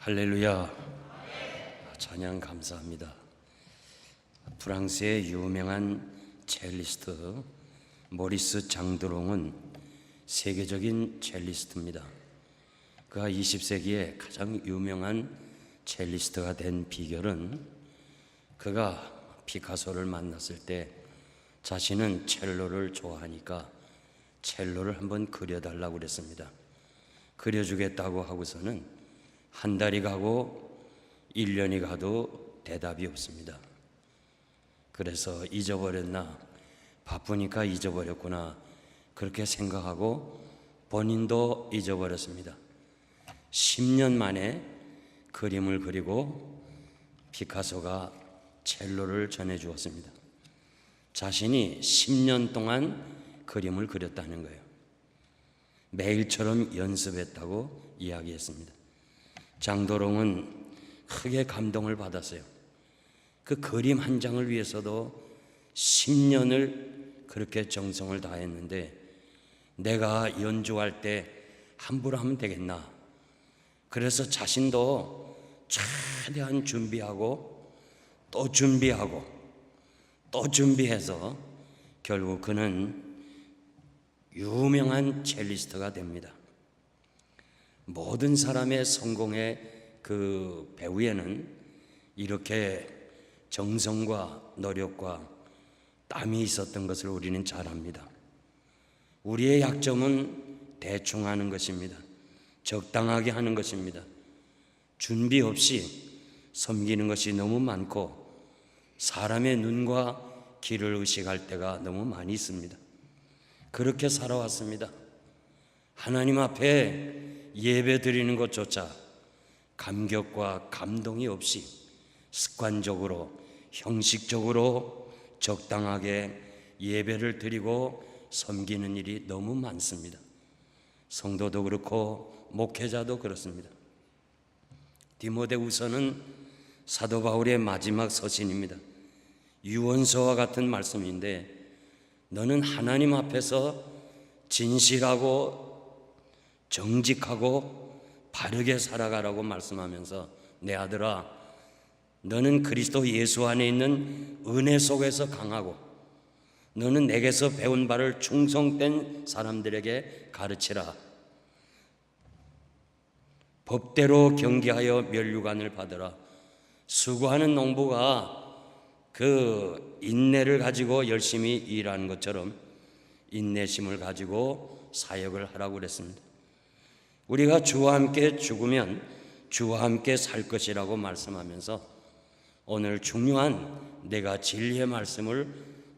할렐루야. 찬양 감사합니다. 프랑스의 유명한 첼리스트 모리스 장드롱은 세계적인 첼리스트입니다. 그가 20세기에 가장 유명한 첼리스트가 된 비결은 그가 피카소를 만났을 때 자신은 첼로를 좋아하니까 첼로를 한번 그려달라고 그랬습니다. 그려주겠다고 하고서는 한 달이 가고 1년이 가도 대답이 없습니다. 그래서 잊어버렸나, 바쁘니까 잊어버렸구나, 그렇게 생각하고 본인도 잊어버렸습니다. 10년 만에 그림을 그리고 피카소가 첼로를 전해주었습니다. 자신이 10년 동안 그림을 그렸다는 거예요. 매일처럼 연습했다고 이야기했습니다. 장도롱은 크게 감동을 받았어요. 그 그림 한 장을 위해서도 10년을 그렇게 정성을 다했는데 내가 연주할 때 함부로 하면 되겠나. 그래서 자신도 최대한 준비하고 또 준비하고 또 준비해서 결국 그는 유명한 첼리스트가 됩니다. 모든 사람의 성공의 그 배후에는 이렇게 정성과 노력과 땀이 있었던 것을 우리는 잘 압니다. 우리의 약점은 대충 하는 것입니다. 적당하게 하는 것입니다. 준비 없이 섬기는 것이 너무 많고 사람의 눈과 귀를 의식할 때가 너무 많이 있습니다. 그렇게 살아왔습니다. 하나님 앞에 예배 드리는 것조차 감격과 감동이 없이 습관적으로 형식적으로 적당하게 예배를 드리고 섬기는 일이 너무 많습니다. 성도도 그렇고 목회자도 그렇습니다. 디모데후서는 사도 바울의 마지막 서신입니다. 유언서와 같은 말씀인데 너는 하나님 앞에서 진실하고 정직하고 바르게 살아가라고 말씀하면서 내 아들아, 너는 그리스도 예수 안에 있는 은혜 속에서 강하고 너는 내게서 배운 바를 충성된 사람들에게 가르치라. 법대로 경계하여 면류관을 받으라. 수고하는 농부가 그 인내를 가지고 열심히 일하는 것처럼 인내심을 가지고 사역을 하라고 그랬습니다. 우리가 주와 함께 죽으면 주와 함께 살 것이라고 말씀하면서 오늘 중요한 내가 진리의 말씀을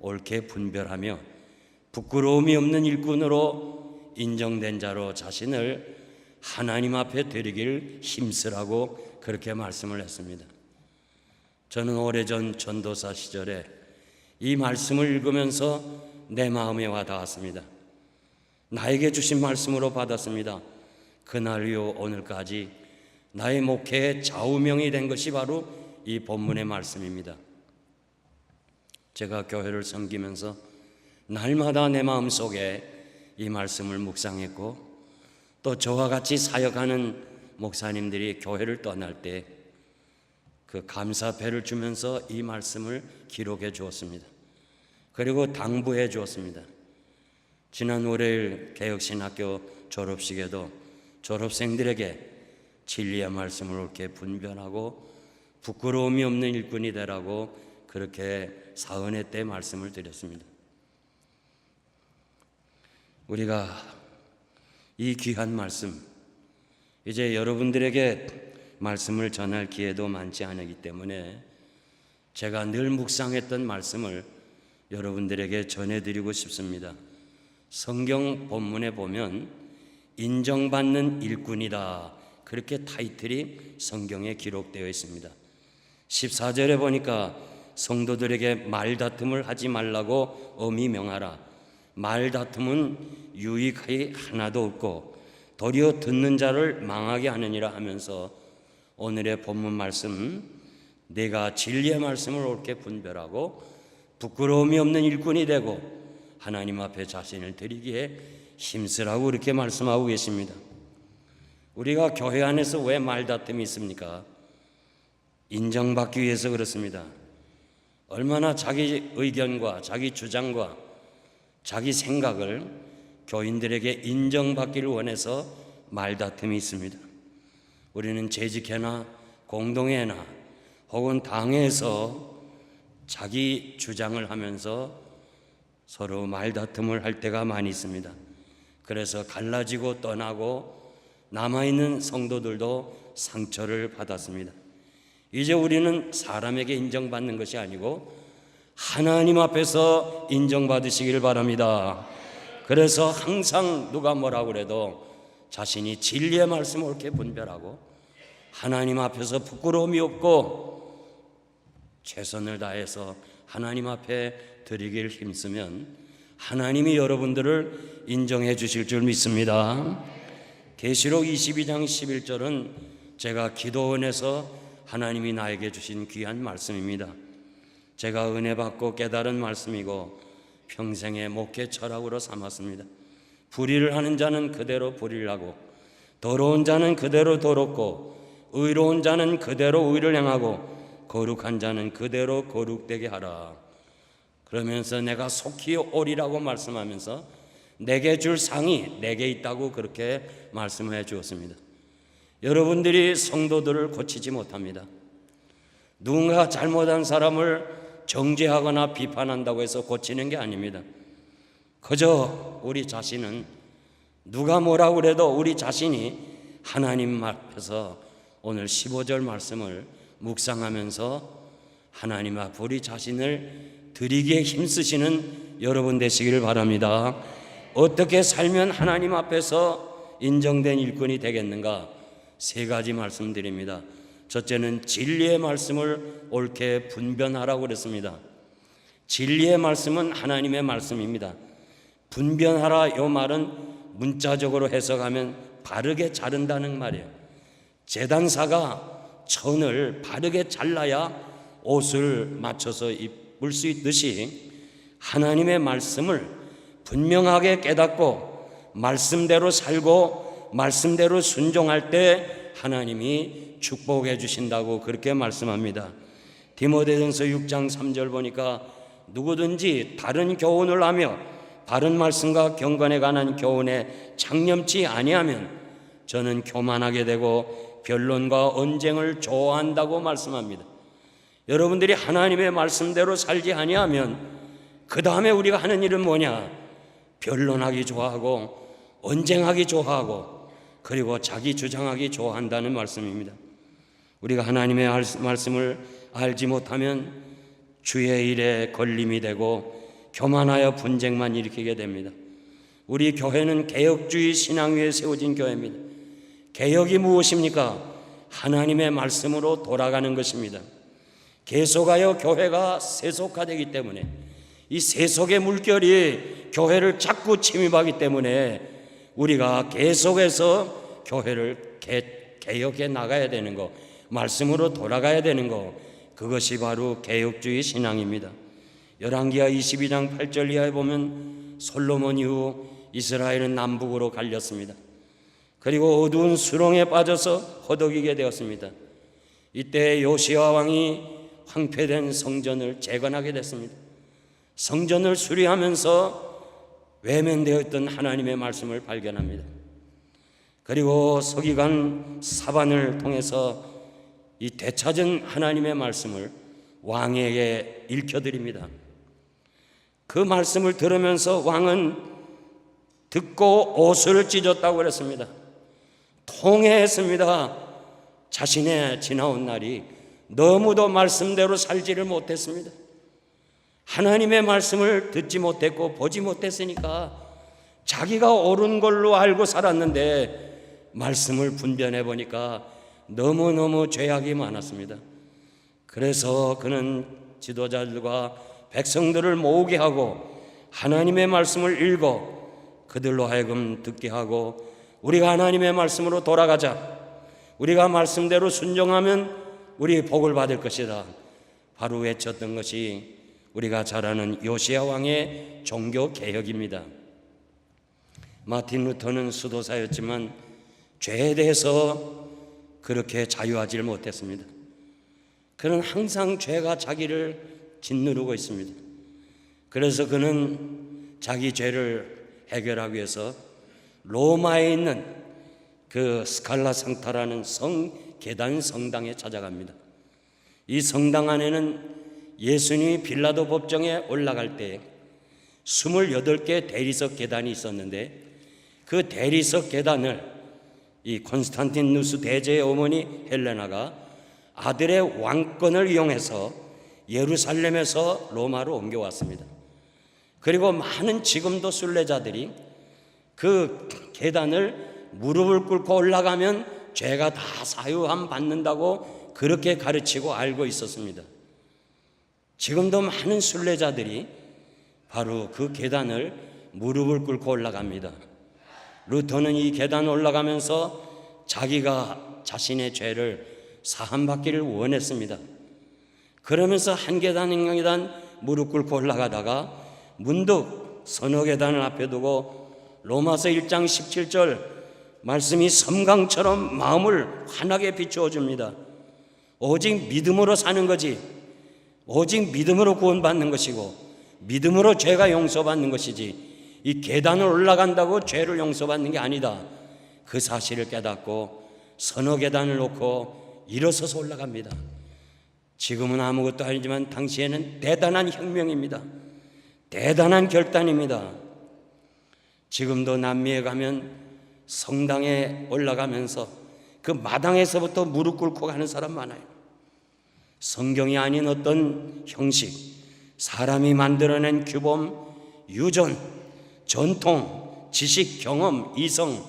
옳게 분별하며 부끄러움이 없는 일꾼으로 인정된 자로 자신을 하나님 앞에 드리길 힘쓰라고 그렇게 말씀을 했습니다. 저는 오래전 전도사 시절에 이 말씀을 읽으면서 내 마음에 와 닿았습니다. 나에게 주신 말씀으로 받았습니다. 그날 이후 오늘까지 나의 목회의 좌우명이 된 것이 바로 이 본문의 말씀입니다. 제가 교회를 섬기면서 날마다 내 마음속에 이 말씀을 묵상했고 또 저와 같이 사역하는 목사님들이 교회를 떠날 때 그 감사패를 주면서 이 말씀을 기록해 주었습니다. 그리고 당부해 주었습니다. 지난 월요일 개혁신학교 졸업식에도 졸업생들에게 진리의 말씀을 옳게 분별하고 부끄러움이 없는 일꾼이 되라고 그렇게 사은회 때 말씀을 드렸습니다. 우리가 이 귀한 말씀, 이제 여러분들에게 말씀을 전할 기회도 많지 않기 때문에 제가 늘 묵상했던 말씀을 여러분들에게 전해드리고 싶습니다. 성경 본문에 보면 인정받는 일꾼이다, 그렇게 타이틀이 성경에 기록되어 있습니다. 14절에 보니까 성도들에게 말다툼을 하지 말라고 엄히 명하라. 말다툼은 유익이 하나도 없고 도리어 듣는 자를 망하게 하느니라 하면서 오늘의 본문 말씀, 내가 진리의 말씀을 옳게 분별하고 부끄러움이 없는 일꾼이 되고 하나님 앞에 자신을 드리기에 힘쓰라고 이렇게 말씀하고 계십니다. 우리가 교회 안에서 왜 말다툼이 있습니까? 인정받기 위해서 그렇습니다. 얼마나 자기 의견과 자기 주장과 자기 생각을 교인들에게 인정받기를 원해서 말다툼이 있습니다. 우리는 재직회나 공동회나 혹은 당회에서 자기 주장을 하면서 서로 말다툼을 할 때가 많이 있습니다. 그래서 갈라지고 떠나고 남아있는 성도들도 상처를 받았습니다. 이제 우리는 사람에게 인정받는 것이 아니고 하나님 앞에서 인정받으시기를 바랍니다. 그래서 항상 누가 뭐라고 그래도 자신이 진리의 말씀을 옳게 분별하고 하나님 앞에서 부끄러움이 없고 최선을 다해서 하나님 앞에 드리길 힘쓰면 하나님이 여러분들을 인정해 주실 줄 믿습니다. 계시록 22장 11절은 제가 기도원에서 하나님이 나에게 주신 귀한 말씀입니다. 제가 은혜 받고 깨달은 말씀이고 평생의 목회 철학으로 삼았습니다. 불의를 하는 자는 그대로 불의를 하고 더러운 자는 그대로 더럽고 의로운 자는 그대로 의를 행하고 거룩한 자는 그대로 거룩되게 하라. 그러면서 내가 속히 오리라고 말씀하면서 내게 줄 상이 내게 있다고 그렇게 말씀해 주었습니다. 여러분들이 성도들을 고치지 못합니다. 누군가 잘못한 사람을 정죄하거나 비판한다고 해서 고치는 게 아닙니다. 그저 우리 자신은 누가 뭐라고 그래도 우리 자신이 하나님 앞에서 오늘 15절 말씀을 묵상하면서 하나님 앞 우리 자신을 드리기에 힘쓰시는 여러분 되시기를 바랍니다. 어떻게 살면 하나님 앞에서 인정된 일꾼이 되겠는가? 3가지 말씀드립니다. 첫째는 진리의 말씀을 옳게 분별하라고 그랬습니다. 진리의 말씀은 하나님의 말씀입니다. 분별하라 이 말은 문자적으로 해석하면 바르게 자른다는 말이에요. 제단사가 천을 바르게 잘라야 옷을 맞춰서 입을 수 있듯이 하나님의 말씀을 분명하게 깨닫고 말씀대로 살고 말씀대로 순종할 때 하나님이 축복해 주신다고 그렇게 말씀합니다. 디모데전서 6장 3절 보니까 누구든지 다른 교훈을 하며 바른 말씀과 경건에 관한 교훈에 창념치 아니하면 저는 교만하게 되고 변론과 언쟁을 좋아한다고 말씀합니다. 여러분들이 하나님의 말씀대로 살지 아니하면 그 다음에 우리가 하는 일은 뭐냐? 변론하기 좋아하고 언쟁하기 좋아하고 그리고 자기 주장하기 좋아한다는 말씀입니다. 우리가 하나님의 말씀을 알지 못하면 주의 일에 걸림이 되고 교만하여 분쟁만 일으키게 됩니다. 우리 교회는 개혁주의 신앙 위에 세워진 교회입니다. 개혁이 무엇입니까? 하나님의 말씀으로 돌아가는 것입니다. 계속하여 교회가 세속화되기 때문에 이 세속의 물결이 교회를 자꾸 침입하기 때문에 우리가 계속해서 교회를 개혁해 나가야 되는 거, 말씀으로 돌아가야 되는 거, 그것이 바로 개혁주의 신앙입니다. 열왕기하 22장 8절 이하에 보면 솔로몬 이후 이스라엘은 남북으로 갈렸습니다. 그리고 어두운 수렁에 빠져서 허덕이게 되었습니다. 이때 요시야 왕이 황폐된 성전을 재건하게 됐습니다. 성전을 수리하면서 외면되어 있던 하나님의 말씀을 발견합니다. 그리고 서기관 사반을 통해서 이 되찾은 하나님의 말씀을 왕에게 읽혀드립니다. 그 말씀을 들으면서 왕은 듣고 옷을 찢었다고 그랬습니다. 통회했습니다. 자신의 지나온 날이 너무도 말씀대로 살지를 못했습니다. 하나님의 말씀을 듣지 못했고 보지 못했으니까 자기가 옳은 걸로 알고 살았는데 말씀을 분별해 보니까 너무너무 죄악이 많았습니다. 그래서 그는 지도자들과 백성들을 모으게 하고 하나님의 말씀을 읽어 그들로 하여금 듣게 하고 우리가 하나님의 말씀으로 돌아가자, 우리가 말씀대로 순종하면 우리 복을 받을 것이다, 바로 외쳤던 것이 우리가 잘 아는 요시야 왕의 종교 개혁입니다. 마틴 루터는 수도사였지만 죄에 대해서 그렇게 자유하지 못했습니다. 그는 항상 죄가 자기를 짓누르고 있습니다. 그래서 그는 자기 죄를 해결하기 위해서 로마에 있는 그 스칼라 상타라는 계단 성당에 찾아갑니다. 이 성당 안에는 예수님이 빌라도 법정에 올라갈 때 28개 대리석 계단이 있었는데, 그 대리석 계단을 이 콘스탄티누스 대제의 어머니 헬레나가 아들의 왕권을 이용해서 예루살렘에서 로마로 옮겨왔습니다. 그리고 많은 지금도 순례자들이 그 계단을 무릎을 꿇고 올라가면 죄가 다 사유함 받는다고 그렇게 가르치고 알고 있었습니다. 지금도 많은 순례자들이 바로 그 계단을 무릎을 꿇고 올라갑니다. 루터는 이 계단 올라가면서 자기가 자신의 죄를 사함받기를 원했습니다. 그러면서 한 계단 한 계단 무릎 꿇고 올라가다가 문득 서너 계단을 앞에 두고 로마서 1장 17절 말씀이 섬광처럼 마음을 환하게 비추어 줍니다. 오직 믿음으로 사는 거지, 오직 믿음으로 구원받는 것이고 믿음으로 죄가 용서받는 것이지, 이 계단을 올라간다고 죄를 용서받는 게 아니다. 그 사실을 깨닫고 서너 계단을 놓고 일어서서 올라갑니다. 지금은 아무것도 아니지만 당시에는 대단한 혁명입니다. 대단한 결단입니다. 지금도 남미에 가면 성당에 올라가면서 그 마당에서부터 무릎 꿇고 가는 사람 많아요. 성경이 아닌 어떤 형식, 사람이 만들어낸 규범, 유전, 전통, 지식, 경험, 이성,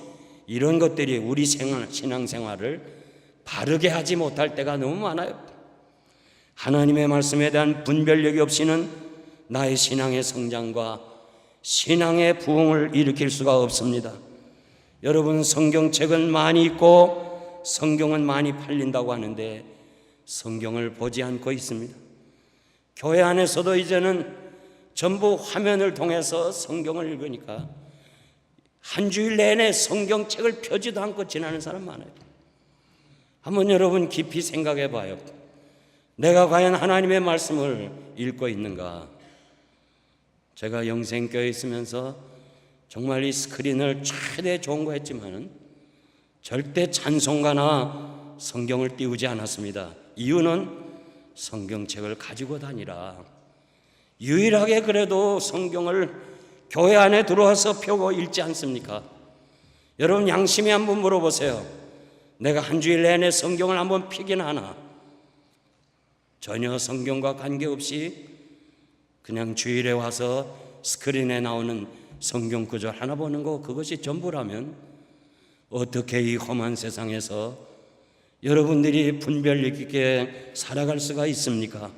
이런 것들이 우리 신앙생활을 바르게 하지 못할 때가 너무 많아요. 하나님의 말씀에 대한 분별력이 없이는 나의 신앙의 성장과 신앙의 부흥을 일으킬 수가 없습니다. 여러분, 성경책은 많이 읽고 성경은 많이 팔린다고 하는데 성경을 보지 않고 있습니다. 교회 안에서도 이제는 전부 화면을 통해서 성경을 읽으니까 한 주일 내내 성경책을 펴지도 않고 지나는 사람 많아요. 한번 여러분 깊이 생각해 봐요. 내가 과연 하나님의 말씀을 읽고 있는가? 제가 영생교회에 있으면서 정말 이 스크린을 최대 좋은 거 했지만은 절대 찬송가나 성경을 띄우지 않았습니다. 이유는 성경책을 가지고 다니라. 유일하게 그래도 성경을 교회 안에 들어와서 펴고 읽지 않습니까? 여러분, 양심에 한번 물어보세요. 내가 한 주일 내내 성경을 한번 펴긴 하나? 전혀 성경과 관계없이 그냥 주일에 와서 스크린에 나오는 성경 구절 하나 보는 거, 그것이 전부라면 어떻게 이 험한 세상에서 여러분들이 분별력 있게 살아갈 수가 있습니까?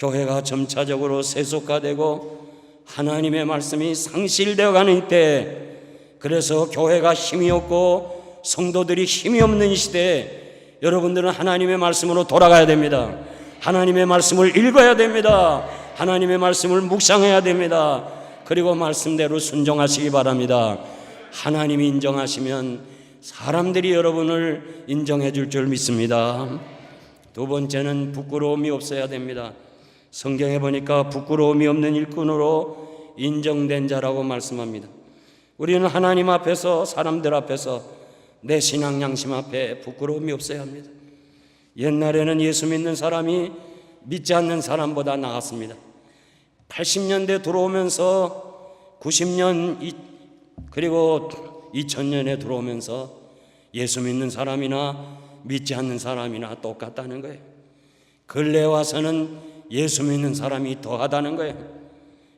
교회가 점차적으로 세속화되고 하나님의 말씀이 상실되어 가는 때, 그래서 교회가 힘이 없고 성도들이 힘이 없는 시대에 여러분들은 하나님의 말씀으로 돌아가야 됩니다. 하나님의 말씀을 읽어야 됩니다. 하나님의 말씀을 묵상해야 됩니다. 그리고 말씀대로 순종하시기 바랍니다. 하나님이 인정하시면 사람들이 여러분을 인정해 줄 줄 믿습니다. 두 번째는 부끄러움이 없어야 됩니다. 성경에 보니까 부끄러움이 없는 일꾼으로 인정된 자라고 말씀합니다. 우리는 하나님 앞에서, 사람들 앞에서, 내 신앙 양심 앞에 부끄러움이 없어야 합니다. 옛날에는 예수 믿는 사람이 믿지 않는 사람보다 나았습니다. 80년대 들어오면서 90년 그리고 2000년에 들어오면서 예수 믿는 사람이나 믿지 않는 사람이나 똑같다는 거예요. 근래에 와서는 예수 믿는 사람이 더하다는 거예요.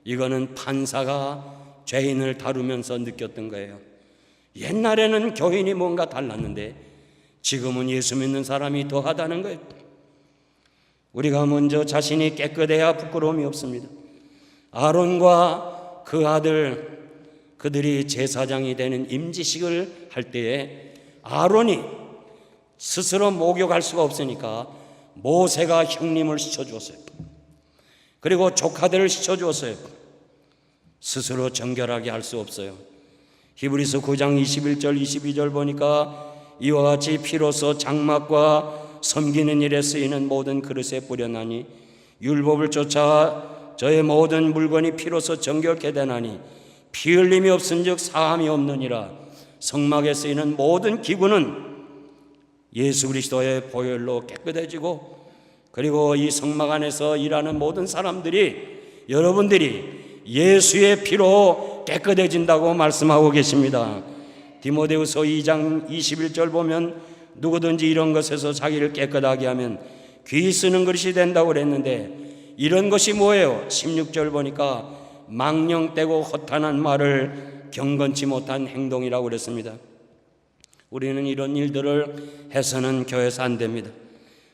이거는 판사가 죄인을 다루면서 느꼈던 거예요. 옛날에는 교인이 뭔가 달랐는데 지금은 예수 믿는 사람이 더하다는 거예요. 우리가 먼저 자신이 깨끗해야 부끄러움이 없습니다. 아론과 그 아들, 그들이 제사장이 되는 임지식을 할 때에 아론이 스스로 목욕할 수가 없으니까 모세가 형님을 시켜주었어요. 그리고 조카들을 시켜주었어요. 스스로 정결하게 할 수 없어요. 히브리서 9장 21절 22절 보니까 이와 같이 피로써 장막과 섬기는 일에 쓰이는 모든 그릇에 뿌려나니 율법을 쫓아 저의 모든 물건이 피로써 정결케 되나니 피 흘림이 없은즉 사함이 없느니라. 성막에 쓰이는 모든 기구는 예수 그리스도의 보혈로 깨끗해지고, 그리고 이 성막 안에서 일하는 모든 사람들이, 여러분들이 예수의 피로 깨끗해진다고 말씀하고 계십니다. 디모데후서 2장 21절 보면 누구든지 이런 것에서 자기를 깨끗하게 하면 귀 쓰는 그릇이 된다고 그랬는데, 이런 것이 뭐예요? 16절 보니까 망령되고 허탄한 말을 경건치 못한 행동이라고 그랬습니다. 우리는 이런 일들을 해서는 교회에서 안 됩니다.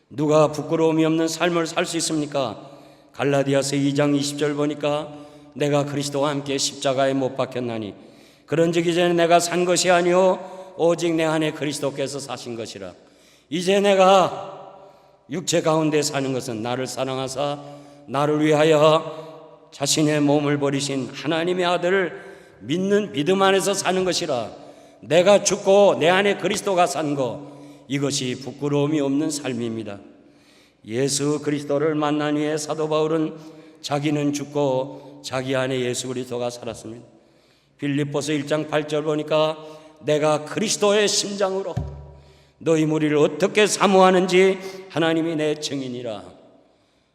누가 부끄러움이 없는 삶을 살 수 있습니까? 갈라디아서 2장 20절 보니까 내가 그리스도와 함께 십자가에 못 박혔나니 그런즉 이제는 내가 산 것이 아니요 오직 내 안에 그리스도께서 사신 것이라. 이제 내가 육체 가운데 사는 것은 나를 사랑하사 나를 위하여 자신의 몸을 버리신 하나님의 아들을 믿는 믿음 안에서 사는 것이라. 내가 죽고 내 안에 그리스도가 산 것, 이것이 부끄러움이 없는 삶입니다. 예수 그리스도를 만난 후에 사도 바울은 자기는 죽고 자기 안에 예수 그리스도가 살았습니다. 빌립보서 1장 8절 보니까 내가 그리스도의 심장으로 너희 무리를 어떻게 사모하는지 하나님이 내 증인이라.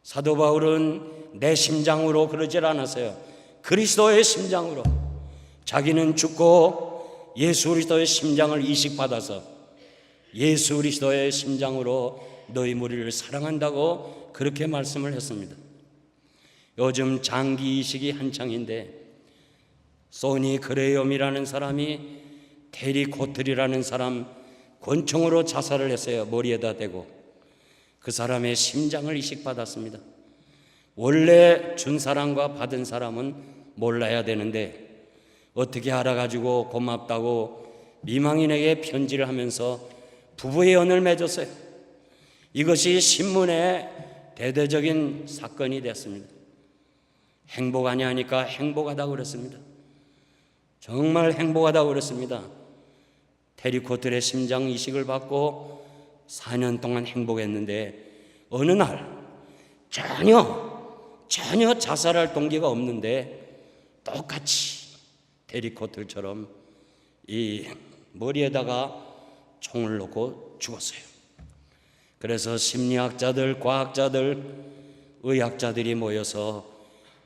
사도 바울은 내 심장으로 그러질 않았어요. 그리스도의 심장으로. 자기는 죽고 예수 그리스도의 심장을 이식받아서 예수 그리스도의 심장으로 너희 무리를 사랑한다고 그렇게 말씀을 했습니다. 요즘 장기 이식이 한창인데 소니 그레이엄이라는 사람이 테리 코틀이라는 사람 권총으로 자살을 했어요. 머리에다 대고. 그 사람의 심장을 이식받았습니다. 원래 준 사람과 받은 사람은 몰라야 되는데 어떻게 알아가지고 고맙다고 미망인에게 편지를 하면서 부부의 연을 맺었어요. 이것이 신문의 대대적인 사건이 됐습니다. 행복하냐 하니까 행복하다고 그랬습니다. 정말 행복하다고 그랬습니다. 테리 코틀의 심장 이식을 받고 4년 동안 행복했는데 어느 날 전혀 자살할 동기가 없는데 똑같이 테리 코틀처럼 이 머리에다가 총을 놓고 죽었어요. 그래서 심리학자들, 과학자들, 의학자들이 모여서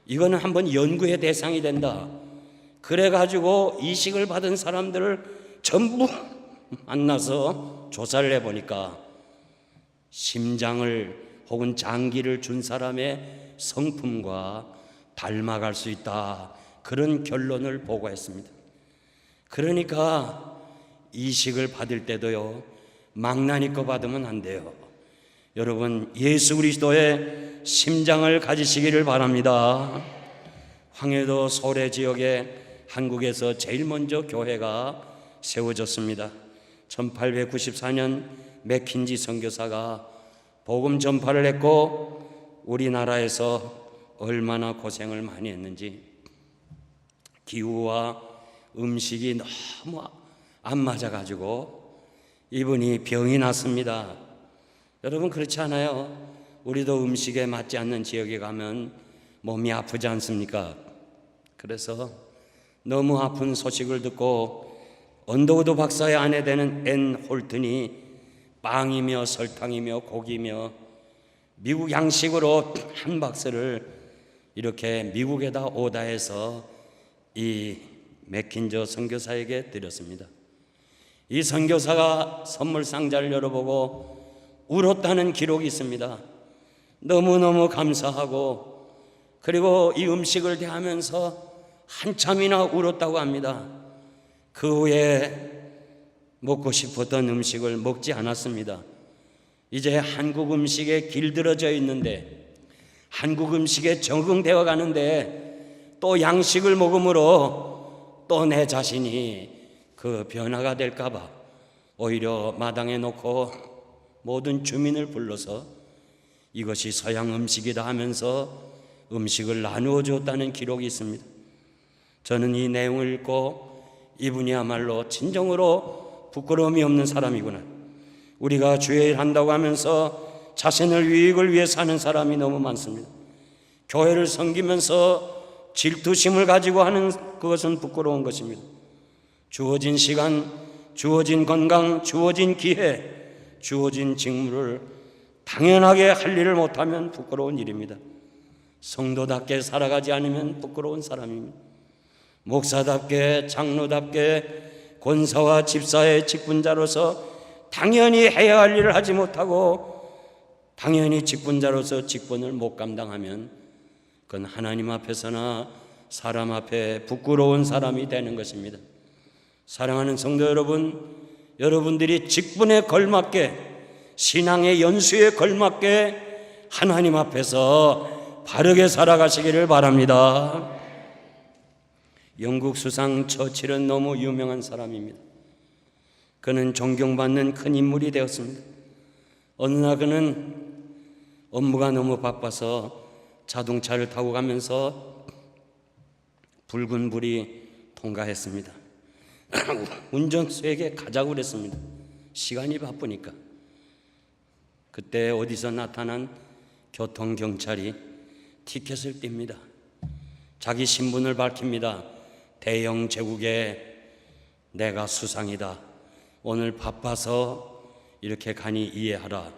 이거는 한번 연구의 대상이 된다. 그래가지고 이식을 받은 사람들을 전부 만나서 조사를 해보니까 심장을 혹은 장기를 준 사람의 성품과 닮아갈 수 있다. 그런 결론을 보고했습니다. 그러니까 이식을 받을 때도요, 망나니 거 받으면 안 돼요. 여러분, 예수 그리스도의 심장을 가지시기를 바랍니다. 황해도 소래 지역에 한국에서 제일 먼저 교회가 세워졌습니다. 1894년 맥킨지 선교사가 복음 전파를 했고 우리나라에서 얼마나 고생을 많이 했는지, 기후와 음식이 너무 안 맞아가지고 이분이 병이 났습니다. 여러분 그렇지 않아요? 우리도 음식에 맞지 않는 지역에 가면 몸이 아프지 않습니까? 그래서 너무 아픈 소식을 듣고 언더우드 박사의 아내 되는 앤 홀튼이 빵이며 설탕이며 고기며 미국 양식으로 한 박스를 이렇게 미국에다 오다해서 이 맥킨저 선교사에게 드렸습니다. 이 선교사가 선물 상자를 열어보고 울었다는 기록이 있습니다. 너무너무 감사하고, 그리고 이 음식을 대하면서 한참이나 울었다고 합니다. 그 후에 먹고 싶었던 음식을 먹지 않았습니다. 이제 한국 음식에 길들어져 있는데, 한국 음식에 적응되어 가는데 또 양식을 먹음으로 또 내 자신이 그 변화가 될까봐 오히려 마당에 놓고 모든 주민을 불러서 이것이 서양 음식이다 하면서 음식을 나누어 주었다는 기록이 있습니다. 저는 이 내용을 읽고 이분이야말로 진정으로 부끄러움이 없는 사람이구나. 우리가 주의 일 한다고 하면서 자신을 유익을 위해 사는 사람이 너무 많습니다. 교회를 섬기면서 질투심을 가지고 하는 그것은 부끄러운 것입니다. 주어진 시간, 주어진 건강, 주어진 기회, 주어진 직무를 당연하게 할 일을 못하면 부끄러운 일입니다. 성도답게 살아가지 않으면 부끄러운 사람입니다. 목사답게, 장로답게, 권사와 집사의 직분자로서 당연히 해야 할 일을 하지 못하고 당연히 직분자로서 직분을 못 감당하면 그건 하나님 앞에서나 사람 앞에 부끄러운 사람이 되는 것입니다. 사랑하는 성도 여러분, 여러분들이 직분에 걸맞게, 신앙의 연수에 걸맞게 하나님 앞에서 바르게 살아가시기를 바랍니다. 영국 수상 처칠은 너무 유명한 사람입니다. 그는 존경받는 큰 인물이 되었습니다. 어느 날 그는 업무가 너무 바빠서 자동차를 타고 가면서 붉은 불이 통과했습니다. 운전수에게 가자고 그랬습니다. 시간이 바쁘니까. 그때 어디서 나타난 교통경찰이 티켓을 띱니다. 자기 신분을 밝힙니다. 대영 제국에 내가 수상이다. 오늘 바빠서 이렇게 가니 이해하라.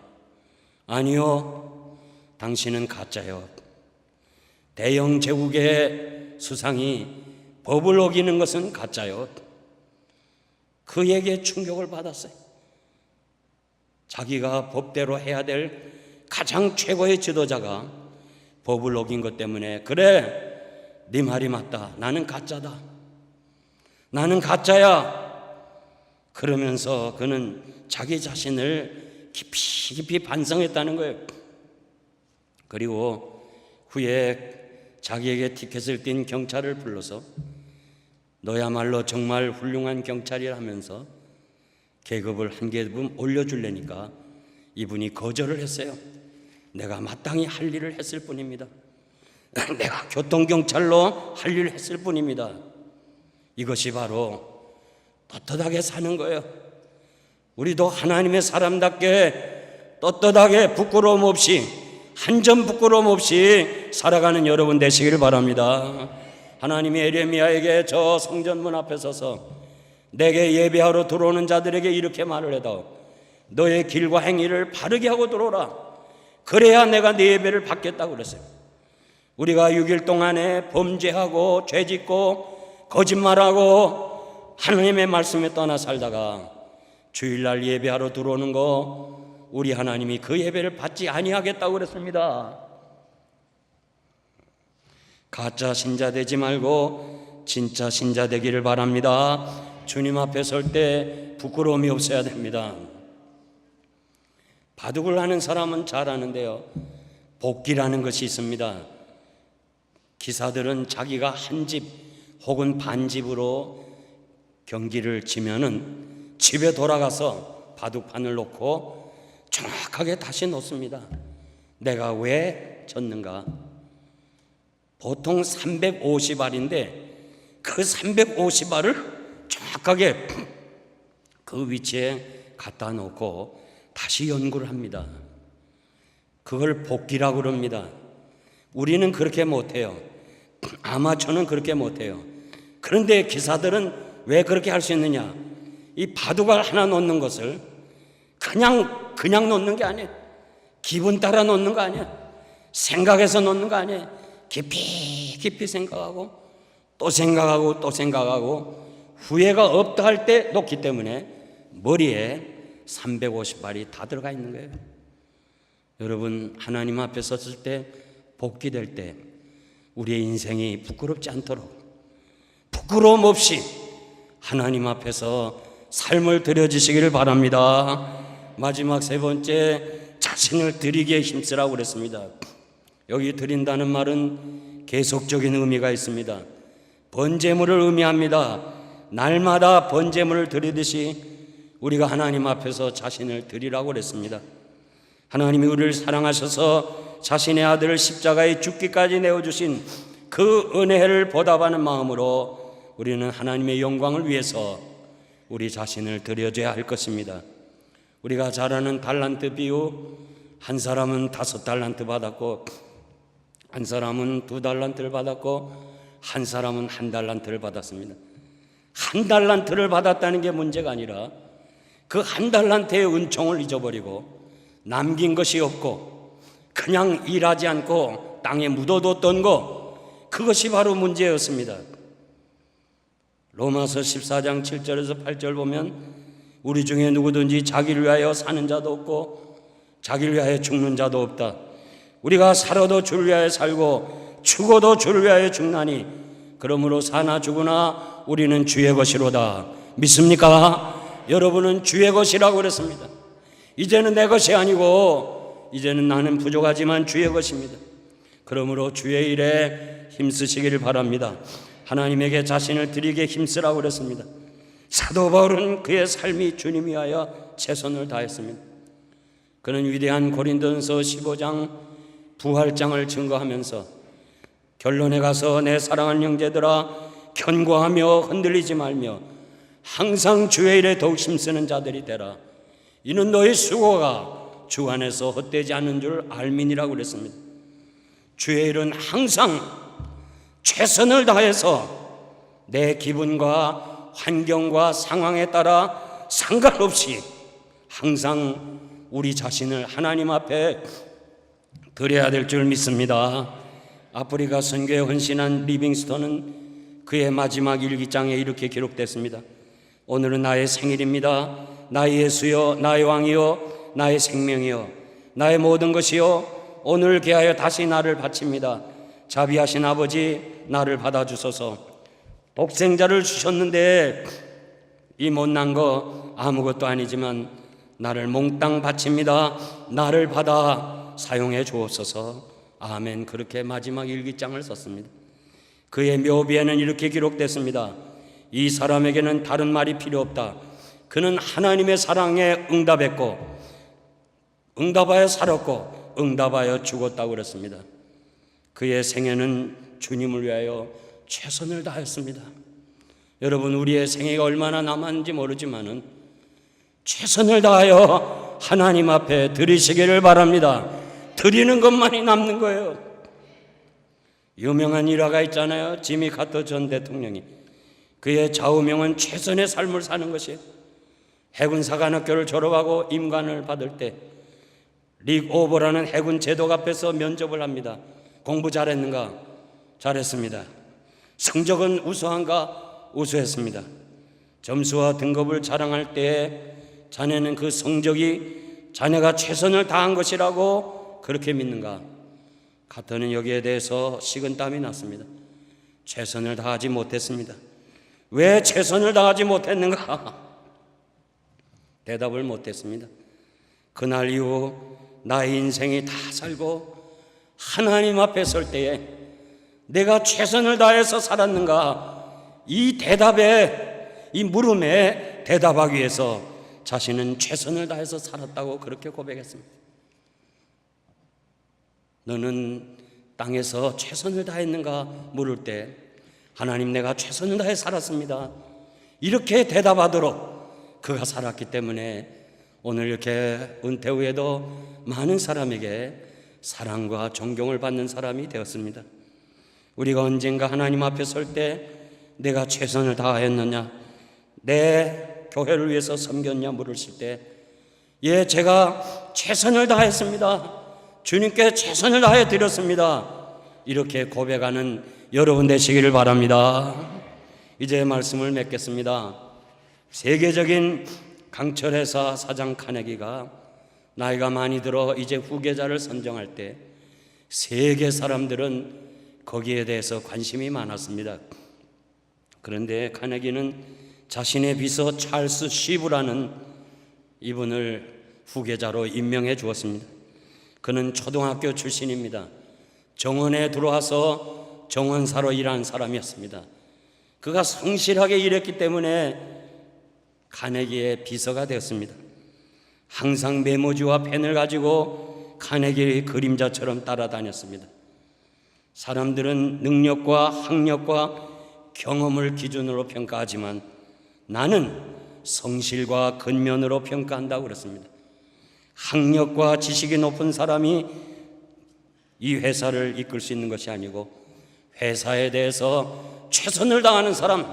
아니요, 당신은 가짜요. 대영 제국의 수상이 법을 어기는 것은 가짜요. 그에게 충격을 받았어요. 자기가 법대로 해야 될 가장 최고의 지도자가 법을 어긴 것 때문에, 그래, 네 말이 맞다. 나는 가짜다. 나는 가짜야. 그러면서 그는 자기 자신을 깊이 반성했다는 거예요. 그리고 후에 자기에게 티켓을 띈 경찰을 불러서 너야말로 정말 훌륭한 경찰이라면서 계급을 한 계급 올려주려니까 이분이 거절을 했어요. 내가 마땅히 할 일을 했을 뿐입니다. 내가 교통경찰로 할 일을 했을 뿐입니다. 이것이 바로 떳떳하게 사는 거예요. 우리도 하나님의 사람답게 떳떳하게 부끄러움 없이, 한 점 부끄러움 없이 살아가는 여러분 되시기를 바랍니다. 하나님이 에레미야에게 저 성전문 앞에 서서 내게 예배하러 들어오는 자들에게 이렇게 말을 해도 너의 길과 행위를 바르게 하고 들어오라. 그래야 내가 네 예배를 받겠다고 그랬어요. 우리가 6일 동안에 범죄하고 죄짓고 거짓말하고 하나님의 말씀에 떠나 살다가 주일날 예배하러 들어오는 거, 우리 하나님이 그 예배를 받지 아니하겠다고 그랬습니다. 가짜 신자 되지 말고 진짜 신자 되기를 바랍니다. 주님 앞에 설 때 부끄러움이 없어야 됩니다. 바둑을 하는 사람은 잘 아는데요, 복기라는 것이 있습니다. 기사들은 자기가 한 집 혹은 반집으로 경기를 지면은 집에 돌아가서 바둑판을 놓고 정확하게 다시 놓습니다. 내가 왜 졌는가? 보통 350알인데 그 350알을 정확하게 그 위치에 갖다 놓고 다시 연구를 합니다. 그걸 복기라고 그럽니다. 우리는 그렇게 못해요. 아마추어는 그렇게 못해요. 그런데 기사들은 왜 그렇게 할 수 있느냐? 이 바둑알 하나 놓는 것을 그냥 놓는 게 아니에요. 기분 따라 놓는 거 아니에요. 생각해서 놓는 거 아니에요. 깊이 생각하고 또 생각하고 또 생각하고 후회가 없다 할 때 놓기 때문에 머리에 350발이 다 들어가 있는 거예요. 여러분, 하나님 앞에 섰을 때, 복귀될 때 우리의 인생이 부끄럽지 않도록 부끄러움 없이 하나님 앞에서 삶을 드려주시기를 바랍니다. 마지막 세 번째, 자신을 드리기에 힘쓰라고 그랬습니다. 여기 드린다는 말은 계속적인 의미가 있습니다. 번제물을 의미합니다. 날마다 번제물을 드리듯이 우리가 하나님 앞에서 자신을 드리라고 그랬습니다. 하나님이 우리를 사랑하셔서 자신의 아들을 십자가에 죽기까지 내어주신 그 은혜를 보답하는 마음으로 우리는 하나님의 영광을 위해서 우리 자신을 드려줘야 할 것입니다. 우리가 잘 아는 달란트 비유, 한 사람은 5달란트 받았고 한 사람은 2달란트를 받았고 한 사람은 1달란트를 받았습니다. 1달란트를 받았다는 게 문제가 아니라 그 1달란트의 은총을 잊어버리고 남긴 것이 없고 그냥 일하지 않고 땅에 묻어뒀던 거, 그것이 바로 문제였습니다. 로마서 14장 7절에서 8절 보면 우리 중에 누구든지 자기를 위하여 사는 자도 없고 자기를 위하여 죽는 자도 없다. 우리가 살아도 주를 위하여 살고 죽어도 주를 위하여 죽나니 그러므로 사나 죽으나 우리는 주의 것이로다. 믿습니까? 여러분은 주의 것이라고 그랬습니다. 이제는 내 것이 아니고 이제는 나는 부족하지만 주의 것입니다. 그러므로 주의 일에 힘쓰시기를 바랍니다. 하나님에게 자신을 드리게 힘쓰라고 그랬습니다. 사도 바울은 그의 삶이 주님 위하여 최선을 다했습니다. 그는 위대한 고린도전서 15장 부활장을 증거하면서 결론에 가서 내 사랑하는 형제들아 견고하며 흔들리지 말며 항상 주의 일에 더욱 힘쓰는 자들이 되라. 이는 너의 수고가 주 안에서 헛되지 않는 줄 알민이라고 그랬습니다. 주의 일은 항상 최선을 다해서 내 기분과 환경과 상황에 따라 상관없이 항상 우리 자신을 하나님 앞에 드려야 될 줄 믿습니다. 아프리카 선교에 헌신한 리빙스턴은 그의 마지막 일기장에 이렇게 기록됐습니다. 오늘은 나의 생일입니다. 나의 예수여, 나의 왕이여, 나의 생명이여, 나의 모든 것이여, 오늘 개하여 다시 나를 바칩니다. 자비하신 아버지, 나를 받아주소서. 독생자를 주셨는데 이 못난 거 아무것도 아니지만 나를 몽땅 바칩니다. 나를 받아 사용해 주옵소서. 아멘. 그렇게 마지막 일기장을 썼습니다. 그의 묘비에는 이렇게 기록됐습니다. 이 사람에게는 다른 말이 필요 없다. 그는 하나님의 사랑에 응답했고 응답하여 살았고 응답하여 죽었다고 그랬습니다. 그의 생애는 주님을 위하여 최선을 다했습니다. 여러분, 우리의 생애가 얼마나 남았는지 모르지만은 최선을 다하여 하나님 앞에 드리시기를 바랍니다. 드리는 것만이 남는 거예요. 유명한 일화가 있잖아요. 지미 카터 전 대통령이 그의 좌우명은 최선의 삶을 사는 것이에요. 해군사관학교를 졸업하고 임관을 받을 때 릭 오버라는 해군 제독 앞에서 면접을 합니다. 공부 잘했는가? 잘했습니다. 성적은 우수한가? 우수했습니다. 점수와 등급을 자랑할 때에 자네는 그 성적이 자네가 최선을 다한 것이라고 그렇게 믿는가? 카터는 여기에 대해서 식은땀이 났습니다. 최선을 다하지 못했습니다. 왜 최선을 다하지 못했는가? 대답을 못했습니다. 그날 이후 나의 인생이 다 살고 하나님 앞에 설 때에 내가 최선을 다해서 살았는가? 이 대답에, 이 물음에 대답하기 위해서 자신은 최선을 다해서 살았다고 그렇게 고백했습니다. 너는 땅에서 최선을 다했는가 물을 때 하나님, 내가 최선을 다해 살았습니다, 이렇게 대답하도록 그가 살았기 때문에 오늘 이렇게 은퇴 후에도 많은 사람에게 사랑과 존경을 받는 사람이 되었습니다. 우리가 언젠가 하나님 앞에 설 때 내가 최선을 다하였느냐, 내 교회를 위해서 섬겼냐 물으실 때, 예, 제가 최선을 다했습니다, 주님께 최선을 다해 드렸습니다, 이렇게 고백하는 여러분 되시기를 바랍니다. 이제 말씀을 맺겠습니다. 세계적인 강철회사 사장 카네기가 나이가 많이 들어 이제 후계자를 선정할 때 세계 사람들은 거기에 대해서 관심이 많았습니다. 그런데 카네기는 자신의 비서 찰스 쉬브라는 이분을 후계자로 임명해 주었습니다. 그는 초등학교 출신입니다. 정원에 들어와서 정원사로 일한 사람이었습니다. 그가 성실하게 일했기 때문에 카네기의 비서가 되었습니다. 항상 메모지와 펜을 가지고 카네기의 그림자처럼 따라다녔습니다. 사람들은 능력과 학력과 경험을 기준으로 평가하지만 나는 성실과 근면으로 평가한다고 그랬습니다. 학력과 지식이 높은 사람이 이 회사를 이끌 수 있는 것이 아니고 회사에 대해서 최선을 다하는 사람,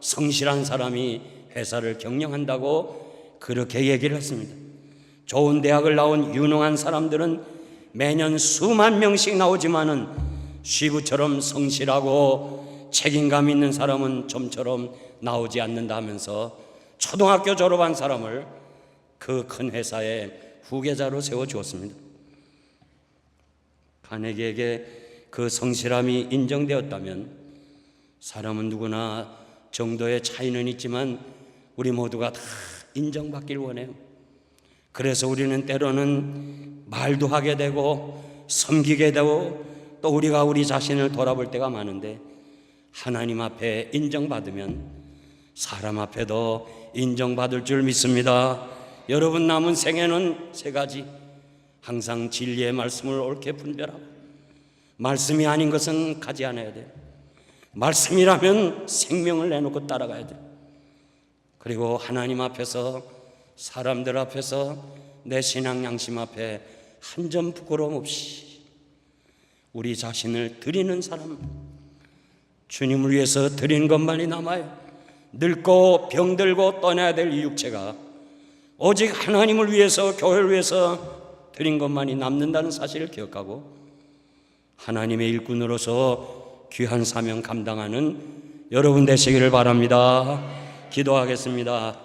성실한 사람이 회사를 경영한다고 그렇게 얘기를 했습니다. 좋은 대학을 나온 유능한 사람들은 매년 수만 명씩 나오지만은 쉬부처럼 성실하고 책임감 있는 사람은 좀처럼 나오지 않는다 하면서 초등학교 졸업한 사람을 그 큰 회사의 후계자로 세워주었습니다. 카네기에게 그 성실함이 인정되었다면 사람은 누구나 정도의 차이는 있지만 우리 모두가 다 인정받길 원해요. 그래서 우리는 때로는 말도 하게 되고 섬기게 되고 또 우리가 우리 자신을 돌아볼 때가 많은데 하나님 앞에 인정받으면 사람 앞에도 인정받을 줄 믿습니다. 여러분 남은 생애는 세 가지. 항상 진리의 말씀을 옳게 분별하고 말씀이 아닌 것은 가지 않아야 돼요. 말씀이라면 생명을 내놓고 따라가야 돼요. 그리고 하나님 앞에서 사람들 앞에서 내 신앙 양심 앞에 한 점 부끄러움 없이 우리 자신을 드리는 사람, 주님을 위해서 드리는 것만이 남아요. 늙고 병들고 떠나야 될 이 육체가 오직 하나님을 위해서 교회를 위해서 드린 것만이 남는다는 사실을 기억하고 하나님의 일꾼으로서 귀한 사명 감당하는 여러분 되시기를 바랍니다. 기도하겠습니다.